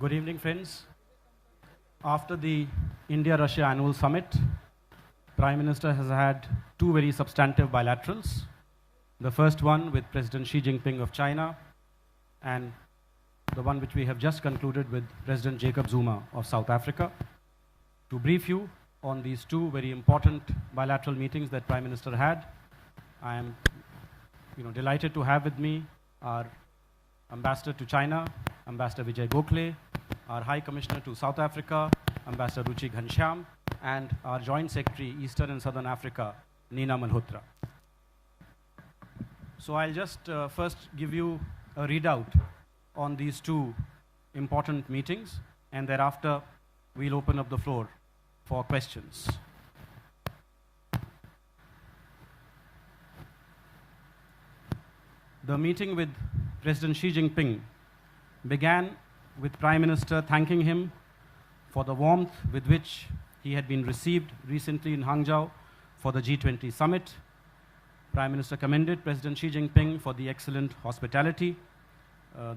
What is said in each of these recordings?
Good evening, friends. After the India-Russia annual summit, Prime Minister has had two very substantive bilaterals. The first one with President Xi Jinping of China, and the one which we have just concluded with President Jacob Zuma of South Africa. To brief you on these two very important bilateral meetings that Prime Minister had, I am delighted to have with me our Ambassador to China, Ambassador Vijay Gokhale, our High Commissioner to South Africa, Ambassador Ruchi Ghanshyam, and our Joint Secretary, Eastern and Southern Africa, Neena Malhotra. So I'll just first give you a readout on these two important meetings, and thereafter we'll open up the floor for questions. The meeting with President Xi Jinping began with Prime Minister thanking him for the warmth with which he had been received recently in Hangzhou for the G20 summit. Prime Minister commended President Xi Jinping for the excellent hospitality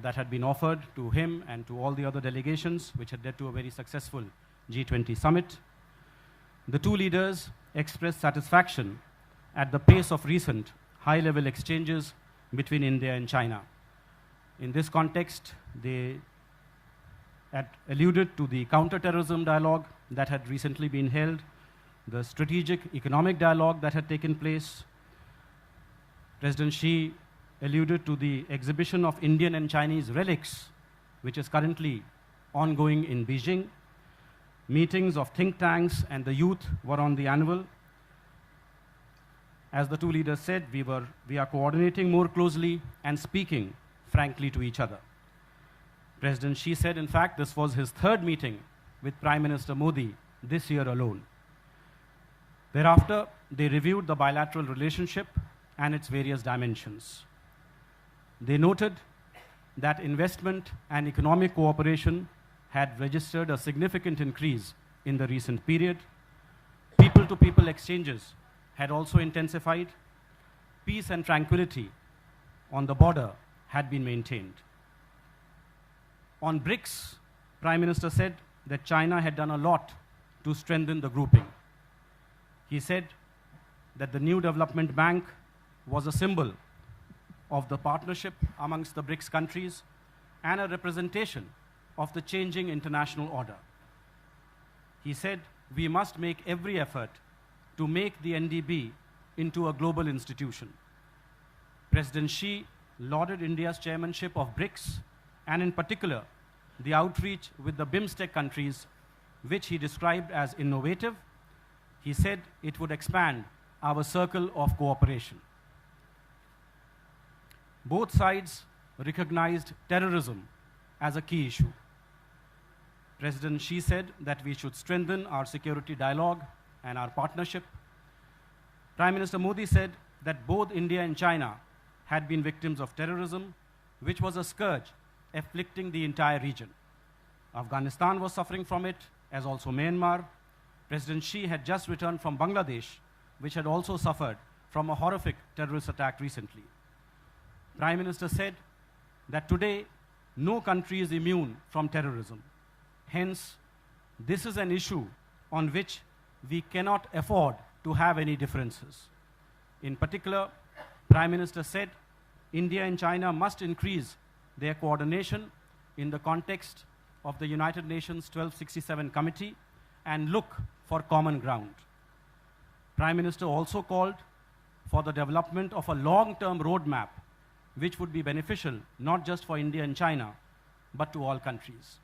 that had been offered to him and to all the other delegations, which had led to a very successful G20 summit. The two leaders expressed satisfaction at the pace of recent high-level exchanges between India and China. In this context, they had alluded to the counter-terrorism dialogue that had recently been held, the strategic economic dialogue that had taken place. President Xi alluded to the exhibition of Indian and Chinese relics, which is currently ongoing in Beijing. Meetings of think tanks and the youth were on the annual. As the two leaders said, we are coordinating more closely and speaking frankly to each other. President Xi said, in fact, this was his third meeting with Prime Minister Modi this year alone. Thereafter, they reviewed the bilateral relationship and its various dimensions. They noted that investment and economic cooperation had registered a significant increase in the recent period. People-to-people exchanges had also intensified. Peace and tranquility on the border had been maintained. On BRICS, Prime Minister said that China had done a lot to strengthen the grouping. He said that the new development bank was a symbol of the partnership amongst the BRICS countries and a representation of the changing international order. He said we must make every effort to make the NDB into a global institution. President Xi lauded India's chairmanship of BRICS, and in particular, the outreach with the BIMSTEC countries, which he described as innovative. He said it would expand our circle of cooperation. Both sides recognized terrorism as a key issue. President Xi said that we should strengthen our security dialogue and our partnership. Prime Minister Modi said that both India and China had been victims of terrorism, which was a scourge afflicting the entire region. Afghanistan was suffering from it, as also Myanmar. President Xi had just returned from Bangladesh, which had also suffered from a horrific terrorist attack recently. Prime Minister said that today, no country is immune from terrorism. Hence, this is an issue on which we cannot afford to have any differences. In particular, Prime Minister said India and China must increase their coordination in the context of the United Nations 1267 Committee and look for common ground. Prime Minister also called for the development of a long-term roadmap which would be beneficial not just for India and China, but to all countries.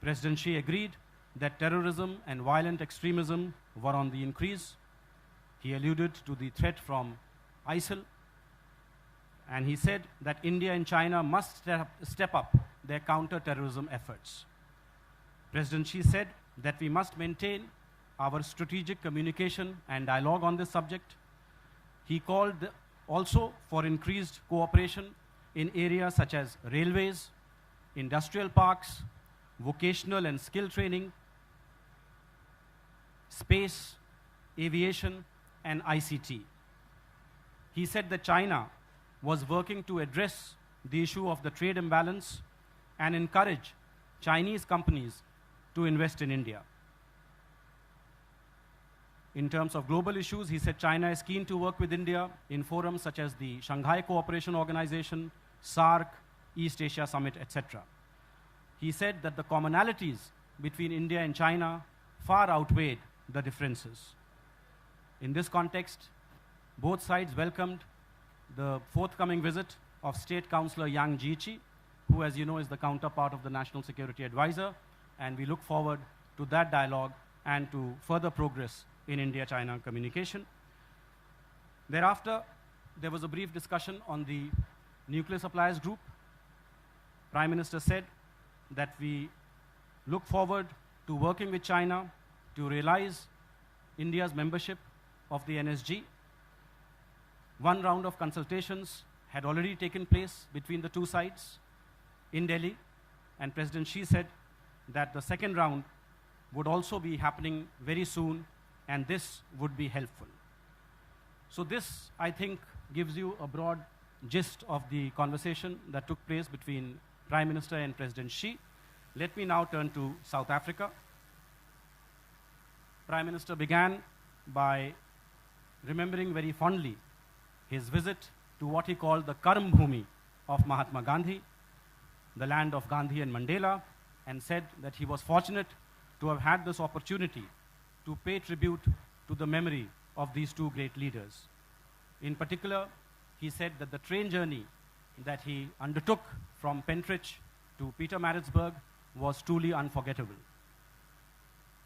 President Xi agreed that terrorism and violent extremism were on the increase. He alluded to the threat from ISIL, and he said that India and China must step up their counter-terrorism efforts. President Xi said that we must maintain our strategic communication and dialogue on this subject. He called also for increased cooperation in areas such as railways, industrial parks, vocational and skill training, space, aviation, and ICT. He said that China was working to address the issue of the trade imbalance and encourage Chinese companies to invest in India. In terms of global issues, he said China is keen to work with India in forums such as the Shanghai Cooperation Organization, SAARC, East Asia Summit, etc. He said that the commonalities between India and China far outweighed the differences. In this context, both sides welcomed the forthcoming visit of State Councillor Yang Jiechi, who, as you know, is the counterpart of the National Security Advisor, and we look forward to that dialogue and to further progress in India-China communication. Thereafter, there was a brief discussion on the nuclear suppliers group. Prime Minister said that we look forward to working with China to realize India's membership of the NSG. One round of consultations had already taken place between the two sides in Delhi, and President Xi said that the second round would also be happening very soon, and this would be helpful. So this, I think, gives you a broad gist of the conversation that took place between Prime Minister and President Xi. Let me now turn to South Africa. Prime Minister began by remembering very fondly his visit to what he called the Karm Bhumi of Mahatma Gandhi, the land of Gandhi and Mandela, and said that he was fortunate to have had this opportunity to pay tribute to the memory of these two great leaders. In particular, he said that the train journey that he undertook from Pentridge to Pietermaritzburg was truly unforgettable.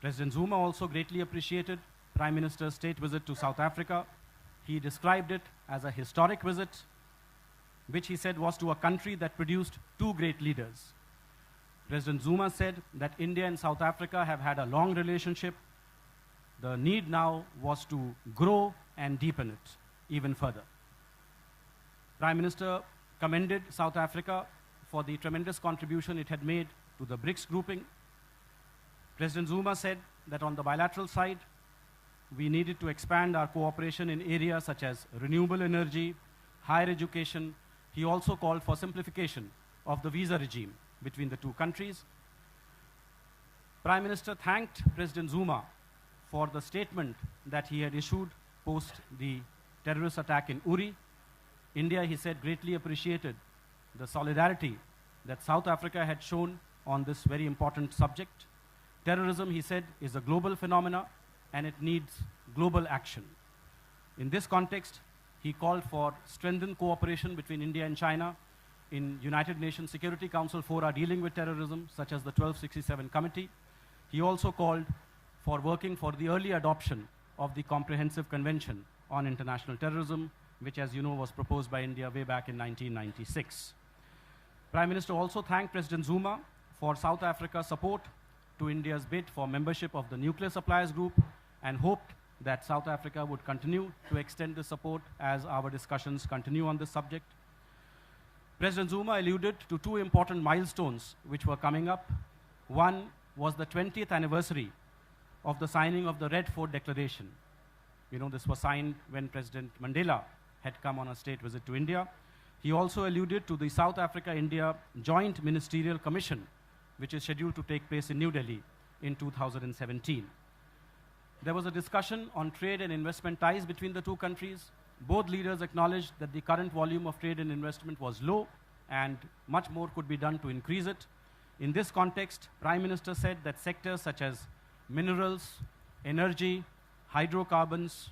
President Zuma also greatly appreciated Prime Minister's state visit to South Africa. He described it as a historic visit, which he said was to a country that produced two great leaders. President Zuma said that India and South Africa have had a long relationship. The need now was to grow and deepen it even further. Prime Minister commended South Africa for the tremendous contribution it had made to the BRICS grouping. President Zuma said that on the bilateral side, we needed to expand our cooperation in areas such as renewable energy, higher education. He also called for simplification of the visa regime between the two countries. Prime Minister thanked President Zuma for the statement that he had issued post the terrorist attack in Uri. India, he said, greatly appreciated the solidarity that South Africa had shown on this very important subject. Terrorism, he said, is a global phenomena and it needs global action. In this context, he called for strengthened cooperation between India and China in United Nations Security Council fora dealing with terrorism, such as the 1267 Committee. He also called for working for the early adoption of the Comprehensive Convention on International Terrorism, which, as you know, was proposed by India way back in 1996. Prime Minister also thanked President Zuma for South Africa's support to India's bid for membership of the Nuclear Suppliers Group and hoped that South Africa would continue to extend the support as our discussions continue on this subject. President Zuma alluded to two important milestones which were coming up. One was the 20th anniversary of the signing of the Red Fort Declaration. You know, this was signed when President Mandela had come on a state visit to India. He also alluded to the South Africa-India Joint Ministerial Commission, which is scheduled to take place in New Delhi in 2017. There was a discussion on trade and investment ties between the two countries. Both leaders acknowledged that the current volume of trade and investment was low and much more could be done to increase it. In this context, Prime Minister said that sectors such as minerals, energy, hydrocarbons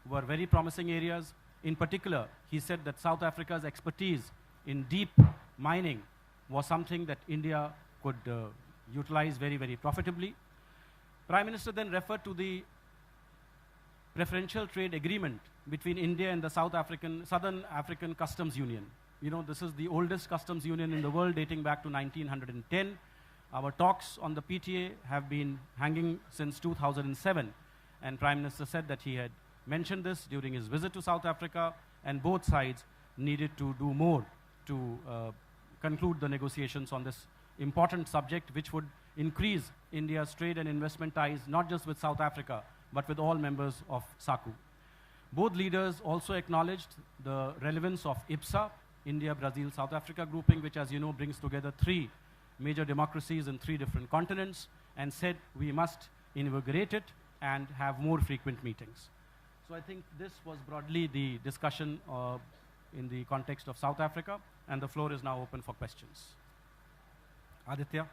were very promising areas. In particular, he said that South Africa's expertise in deep mining was something that India could utilize very, very profitably. Prime Minister then referred to the preferential trade agreement between India and the Southern African Customs Union. You know, this is the oldest customs union in the world, dating back to 1910. Our talks on the PTA have been hanging since 2007, and Prime Minister said that he had mentioned this during his visit to South Africa, and both sides needed to do more to conclude the negotiations on this important subject, which would increase India's trade and investment ties, not just with South Africa, but with all members of SACU. Both leaders also acknowledged the relevance of IBSA, India, Brazil, South Africa grouping, which, as you know, brings together three major democracies in 3 different continents and said we must invigorate it and have more frequent meetings. So I think this was broadly the discussion in the context of South Africa, and the floor is now open for questions. Aditya?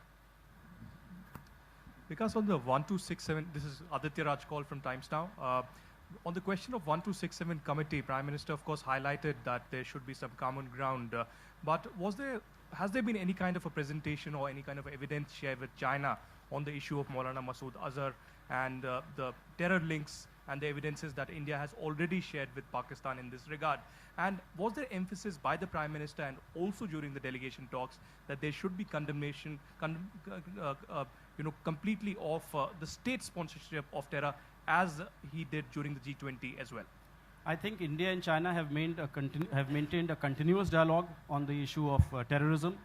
Because on the 1267, this is Aditya Rajkol from Times Now. On the question of 1267 committee, Prime Minister, of course, highlighted that there should be some common ground. But has there been any kind of a presentation or any kind of evidence shared with China on the issue of Maulana Masood Azhar and the terror links and the evidences that India has already shared with Pakistan in this regard? And was there emphasis by the Prime Minister and also during the delegation talks that there should be condemnation, completely of the state sponsorship of terror, as he did during the G20 as well? I think India and China have maintained a continuous dialogue on the issue of terrorism.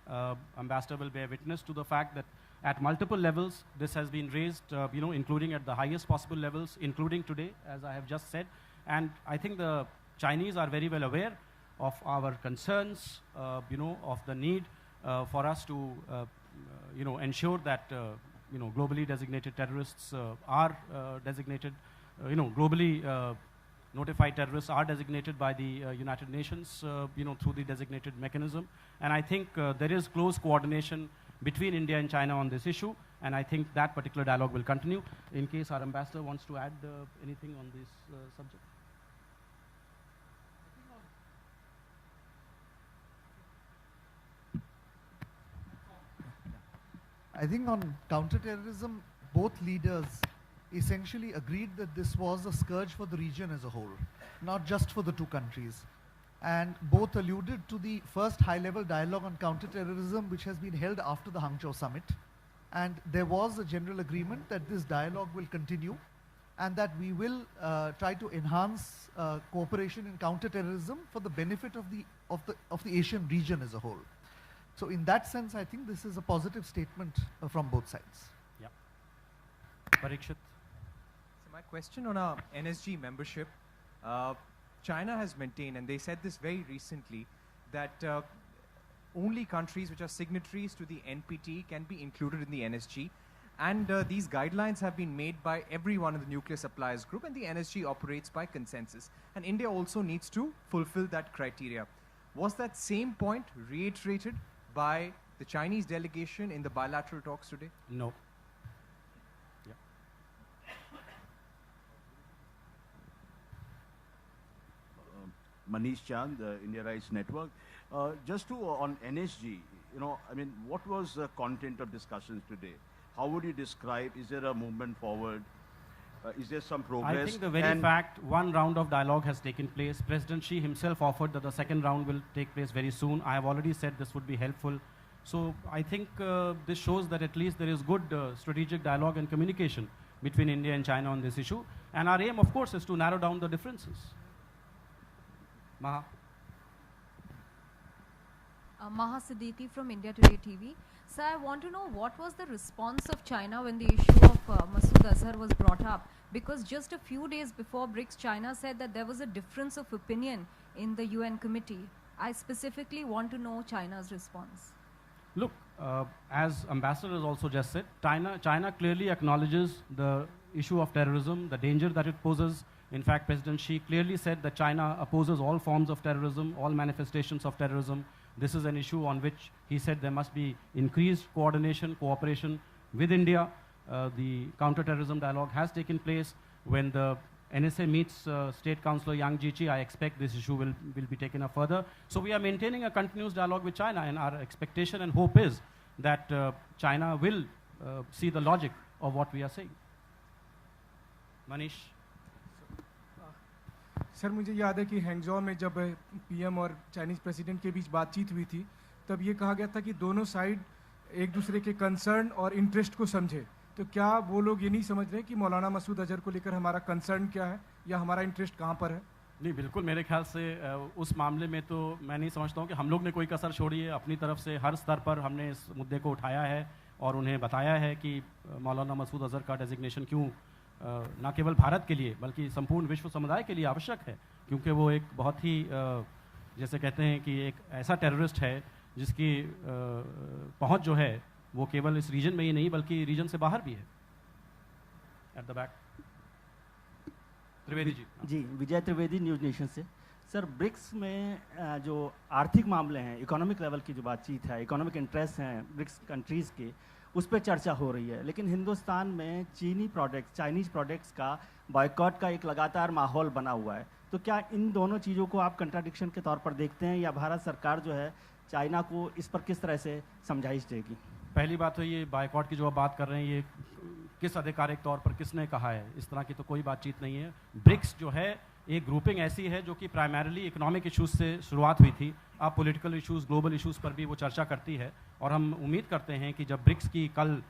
Ambassador will bear witness to the fact that at multiple levels this has been raised, including at the highest possible levels, including today, as I have just said. And I think the Chinese are very well aware of our concerns, of the need for us to, ensure that, globally designated terrorists are designated, globally notified terrorists are designated by the United Nations, through the designated mechanism. And I think there is close coordination between India and China on this issue, and I think that particular dialogue will continue. In case our ambassador wants to add anything on this subject. I think on counterterrorism, both leaders essentially agreed that this was a scourge for the region as a whole, not just for the 2 countries. And both alluded to the first high-level dialogue on counterterrorism, which has been held after the Hangzhou summit. And there was a general agreement that this dialogue will continue and that we will try to enhance cooperation in counterterrorism for the benefit of the Asian region as a whole. So in that sense, I think this is a positive statement from both sides. Yeah. Parikshit? So my question on our NSG membership, China has maintained, and they said this very recently, that only countries which are signatories to the NPT can be included in the NSG. And these guidelines have been made by everyone in the nuclear suppliers group, and the NSG operates by consensus. And India also needs to fulfill that criteria. Was that same point reiterated by the Chinese delegation in the bilateral talks today? No. Manish Chand, India Rights Network. Just on NSG, what was the content of discussions today? How would you describe? Is there a movement forward? Is there some progress? I think the very fact one round of dialogue has taken place. President Xi himself offered that the second round will take place very soon. I have already said this would be helpful. So I think this shows that at least there is good strategic dialogue and communication between India and China on this issue. And our aim, of course, is to narrow down the differences. Maha. Maha Siddiqui from India Today TV. Sir, I want to know what was the response of China when the issue of Masood Azhar was brought up? Because just a few days before BRICS, China said that there was a difference of opinion in the UN committee. I specifically want to know China's response. Look, as Ambassador has also just said, China clearly acknowledges the issue of terrorism, the danger that it poses. In fact, President Xi clearly said that China opposes all forms of terrorism, all manifestations of terrorism. This is an issue on which he said there must be increased coordination, cooperation with India. The counter-terrorism dialogue has taken place. When the NSA meets State Councillor Yang Jiechi, I expect this issue will be taken up further. So we are maintaining a continuous dialogue with China, and our expectation and hope is that China will see the logic of what we are saying. Manish? Sir मुझे याद है कि Hangzhou में जब PM और Chinese president के बीच बातचीत हुई थी तब ये कहा गया था कि दोनों साइड एक दूसरे के कंसर्न और इंटरेस्ट को समझे। तो क्या वो लोग ये नहीं समझ रहे कि मौलाना मसूद अजहर को लेकर हमारा कंसर्न क्या है या हमारा इंटरेस्ट कहाँ पर है? नहीं, बिल्कुल मेरे ख्याल से उस मामले में तो मैं नहीं समझता हूँ कि हम लोग ने कोई कसर छोड़ी है। अपनी तरफ से हर स्तर पर हमने इस मुद्दे को उठाया है और उन्हें बताया है कि मौलाना मसूद अजहर का डेजिग्नेशन क्यों न केवल भारत के लिए बल्कि संपूर्ण विश्व समुदाय के लिए आवश्यक है, क्योंकि वो एक बहुत ही जैसे कहते हैं कि एक ऐसा टेररिस्ट है जिसकी पहुंच जो है वो केवल इस रीजन में ही नहीं बल्कि रीजन से बाहर भी है। At the back Trivedi ji. जी, विजय त्रिवेदी, न्यूज़ नेशन से। सर, ब्रिक्स में जो आर्थिक मामले हैं, इकोनॉमिक लेवल की जो बातचीत है, इकोनॉमिक इंटरेस्ट हैं ब्रिक्स कंट्रीज़ के, उस पर चर्चा हो रही है, लेकिन हिंदुस्तान में चाइनीज़ प्रोडक्ट्स का बॉयकॉट का एक लगातार माहौल बना हुआ है। तो क्या इन दोनों चीज़ों को आप कंट्राडिक्शन के तौर पर देखते हैं, या भारत सरकार जो है चाइना को इस पर किस तरह से समझाइश देगी? पहली बात तो ये बायकॉट की जो आप बात कर रहे हैं, ये किस आधिकारिक तौर पर किसने कहा है? इस तरह की तो कोई बातचीत नहीं है। ब्रिक्स जो है एक ग्रुपिंग ऐसी है जो कि प्राइमरीली इकोनॉमिक इश्यूज से शुरुआत हुई थी। अब पॉलिटिकल इश्यूज, ग्लोबल इश्यूज पर भी वो चर्चा करती है, और हम उम्मीद करते हैं कि जब ब्रिक्स की कल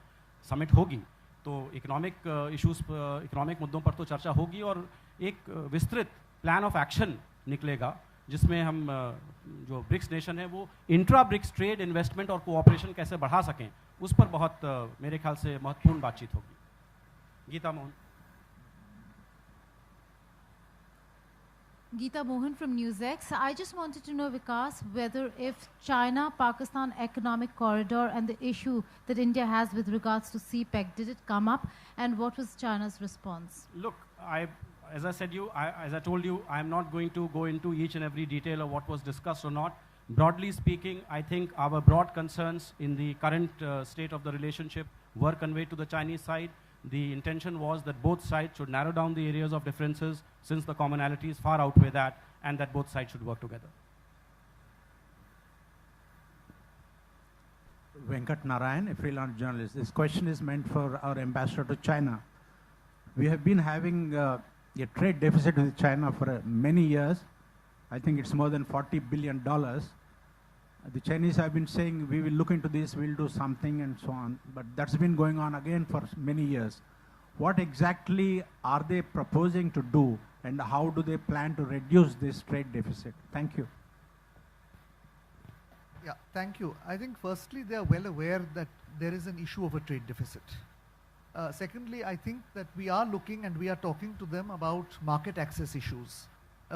समिट होगी तो इकोनॉमिक इश्यूज, इकोनॉमिक मुद्दों पर तो चर्चा होगी, और एक विस्तृत प्लान ऑफ एक्शन निकलेगा जिसमें हम जो ब्रिक्स नेशन है वो इंट्रा ब्रिक्स ट्रेड, इन्वेस्टमेंट और कोऑपरेशन कैसे बढ़ा सकें, उस पर बहुत मेरे ख्याल से महत्वपूर्ण बातचीत होगी। Geeta Mohan. Geeta Mohan from NewsX. I just wanted to know, Vikas, whether if China-Pakistan economic corridor and the issue that India has with regards to CPEC, did it come up, and what was China's response? Look, as I said as I told you, I'm not going to go into each and every detail of what was discussed or not. Broadly speaking, I think our broad concerns in the current state of the relationship were conveyed to the Chinese side. The intention was that both sides should narrow down the areas of differences, since the commonalities far outweigh that, and that both sides should work together. Venkat Narayan, a freelance journalist. This question is meant for our ambassador to China. We have been having a trade deficit with China for many years. I think it's more than $40 billion. The Chinese have been saying, we will look into this, we'll do something, and so on. But that's been going on again for many years. What exactly are they proposing to do, and how do they plan to reduce this trade deficit? Thank you. Yeah, thank you. I think firstly, they are well aware that there is an issue of a trade deficit. Secondly, I think that we are looking and we are talking to them about market access issues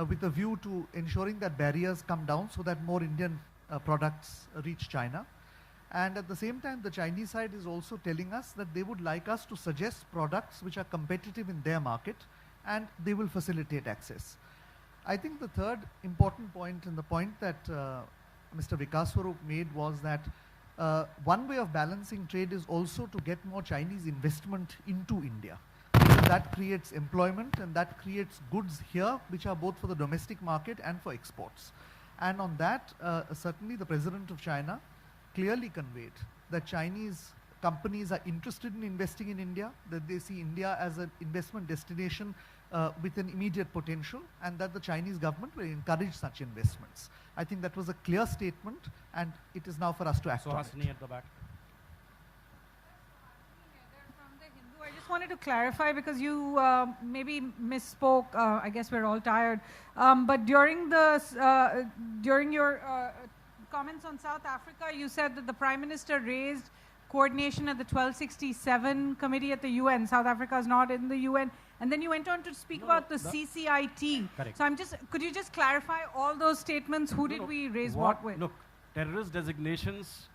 with a view to ensuring that barriers come down so that more Indian products reach China. And at the same time, the Chinese side is also telling us that they would like us to suggest products which are competitive in their market, and they will facilitate access. I think the third important point, and the point that Mr. Vikas Swarup made, was that one way of balancing trade is also to get more Chinese investment into India. So that creates employment, and that creates goods here which are both for the domestic market and for exports. And on that, certainly the President of China clearly conveyed that Chinese companies are interested in investing in India, that they see India as an investment destination with an immediate potential, and that the Chinese government will encourage such investments. I think that was a clear statement, and it is now for us to act on it. Suhasini at the back. I just wanted to clarify, because you maybe misspoke. I guess we're all tired. But during your comments on South Africa, you said that the Prime Minister raised coordination at the 1267 committee at the UN. South Africa is not in the UN. And then you went on to speak about the CCIT. Correct. So could you just clarify all those statements? Who did we raise what with? Look, terrorist designations,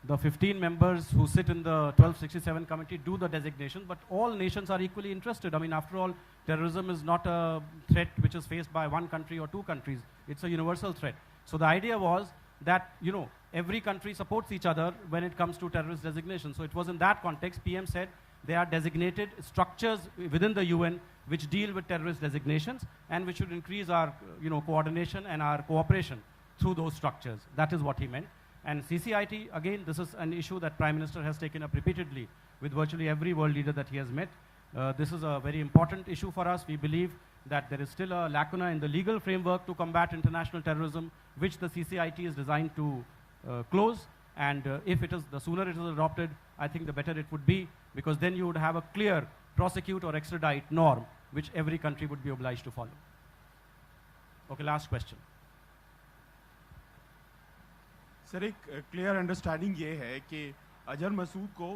the 15 members who sit in the 1267 committee do the designation, but all nations are equally interested. I mean, after all, terrorism is not a threat which is faced by one country or two countries. It's a universal threat. So the idea was that, every country supports each other when it comes to terrorist designation. So it was in that context, PM said there are designated structures within the UN which deal with terrorist designations, and which should increase our, coordination and our cooperation through those structures. That is what he meant. And CCIT, again, this is an issue that Prime Minister has taken up repeatedly with virtually every world leader that he has met. This is a very important issue for us. We believe that there is still a lacuna in the legal framework to combat international terrorism, which the CCIT is designed to close. And if it is, the sooner it is adopted, I think the better it would be, because then you would have a clear prosecute or extradite norm, which every country would be obliged to follow. Okay, last question. Sir, एक clear understanding ये है कि अजहर मसूद को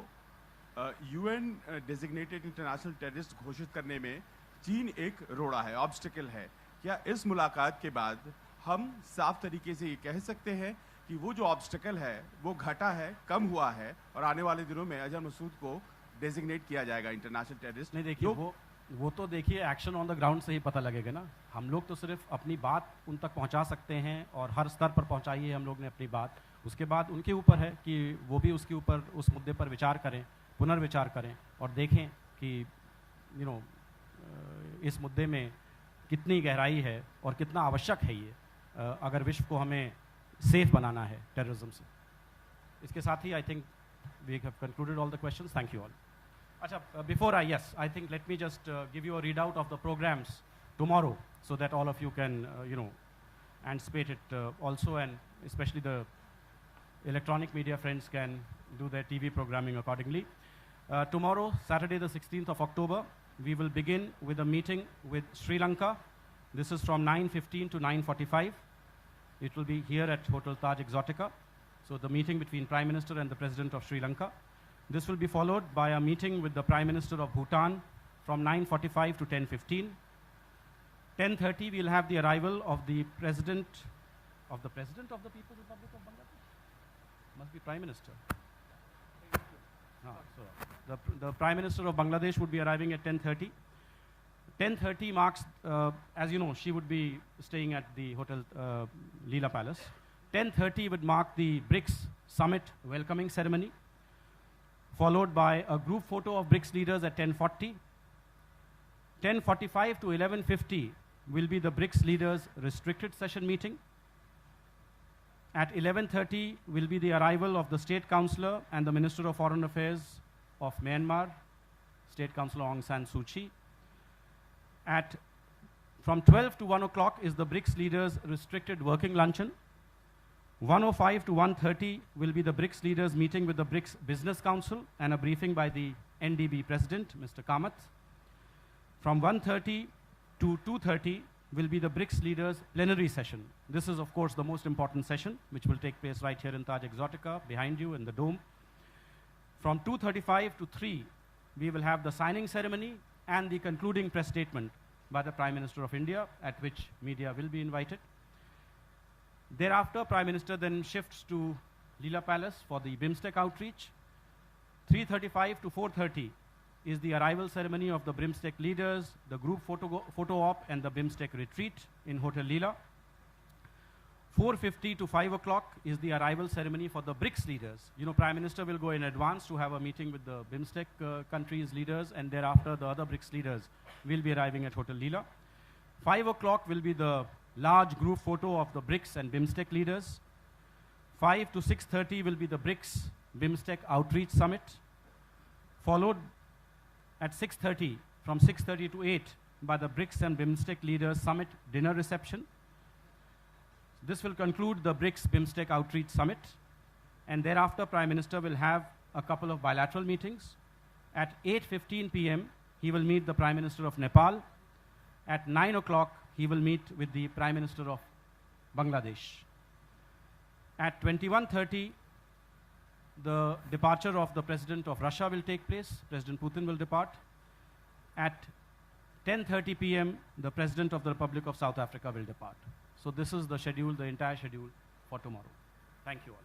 UN designated international terrorist घोषित करने में चीन एक रोड़ा है, ऑब्स्टिकल है। क्या इस मुलाकात के बाद हम साफ तरीके से ये कह सकते हैं कि वो जो ऑब्स्टिकल है वो घटा है, कम हुआ है और आने वाले दिनों में अजहर मसूद को डेजिग्नेट किया जाएगा इंटरनेशनल टेररिस्ट? नहीं देखिए, वो तो देखिए एक्शन ऑन द ग्राउंड से ही पता लगेगा ना। हम लोग तो सिर्फ अपनी बात उन तक पहुंचा सकते हैं और हर स्तर पर पहुंचाई है हम लोग ने अपनी बात। उसके बाद उनके ऊपर है कि वो भी उसके ऊपर उस मुद्दे पर विचार करें, पुनर्विचार करें और देखें कि इस मुद्दे में कितनी गहराई है और कितना आवश्यक है ये, अगर विश्व को हमें सेफ बनाना है टेररिज्म से। इसके साथ ही I think we have concluded all the questions. Thank you all. अच्छा, before I think let me just give you a readout of the programs tomorrow so that all of you can, anticipate it also, and especially the electronic media friends can do their TV programming accordingly. Tomorrow, Saturday the 16th of October, we will begin with a meeting with Sri Lanka. This is from 9:15 to 9:45. It will be here at Hotel Taj Exotica. So the meeting between Prime Minister and the President of Sri Lanka. This will be followed by a meeting with the Prime Minister of Bhutan from 9:45 to 10:15. 10:30 we'll have the arrival of the President of the People's Republic of Bangladesh. Must be Prime Minister. No, so the Prime Minister of Bangladesh would be arriving at 10:30. 10:30 marks, as you know, she would be staying at the Hotel Leela Palace. 10:30 would mark the BRICS Summit welcoming ceremony, followed by a group photo of BRICS leaders at 10:40. 10:45 to 11:50 will be the BRICS leaders restricted session meeting. At 11:30 will be the arrival of the State Councillor and the Minister of Foreign Affairs of Myanmar, State Councillor Aung San Suu Kyi. From 12 to 1 o'clock is the BRICS leaders restricted working luncheon. 1:05 to 1:30 will be the BRICS leaders meeting with the BRICS Business Council and a briefing by the NDB President, Mr. Kamath. From 1:30 to 2:30 will be the BRICS leaders plenary session. This is, of course, the most important session, which will take place right here in Taj Exotica, behind you in the dome. From 2:35 to 3, we will have the signing ceremony and the concluding press statement by the Prime Minister of India, at which media will be invited. Thereafter, Prime Minister then shifts to Leela Palace for the BIMSTEC outreach. 3:35 to 4:30 is the arrival ceremony of the BIMSTEC leaders, the group photo op, and the BIMSTEC retreat in Hotel Leela. 4:50 to 5 o'clock is the arrival ceremony for the BRICS leaders. You know, Prime Minister will go in advance to have a meeting with the BIMSTEC countries' leaders, and thereafter the other BRICS leaders will be arriving at Hotel Leela. 5 o'clock will be the large group photo of the BRICS and BIMSTEC leaders. 5 to 6:30 will be the BRICS BIMSTEC outreach summit, followed at 6:30, from 6:30 to 8, by the BRICS and BIMSTEC leaders summit dinner reception. This will conclude the BRICS BIMSTEC outreach summit, and thereafter Prime Minister will have a couple of bilateral meetings. At 8:15 p.m., he will meet the Prime Minister of Nepal. At 9 o'clock, he will meet with the Prime Minister of Bangladesh. At 21:30, the departure of the President of Russia will take place. President Putin will depart. At 10:30 p.m., the President of the Republic of South Africa will depart. So this is the schedule, the entire schedule for tomorrow. Thank you all.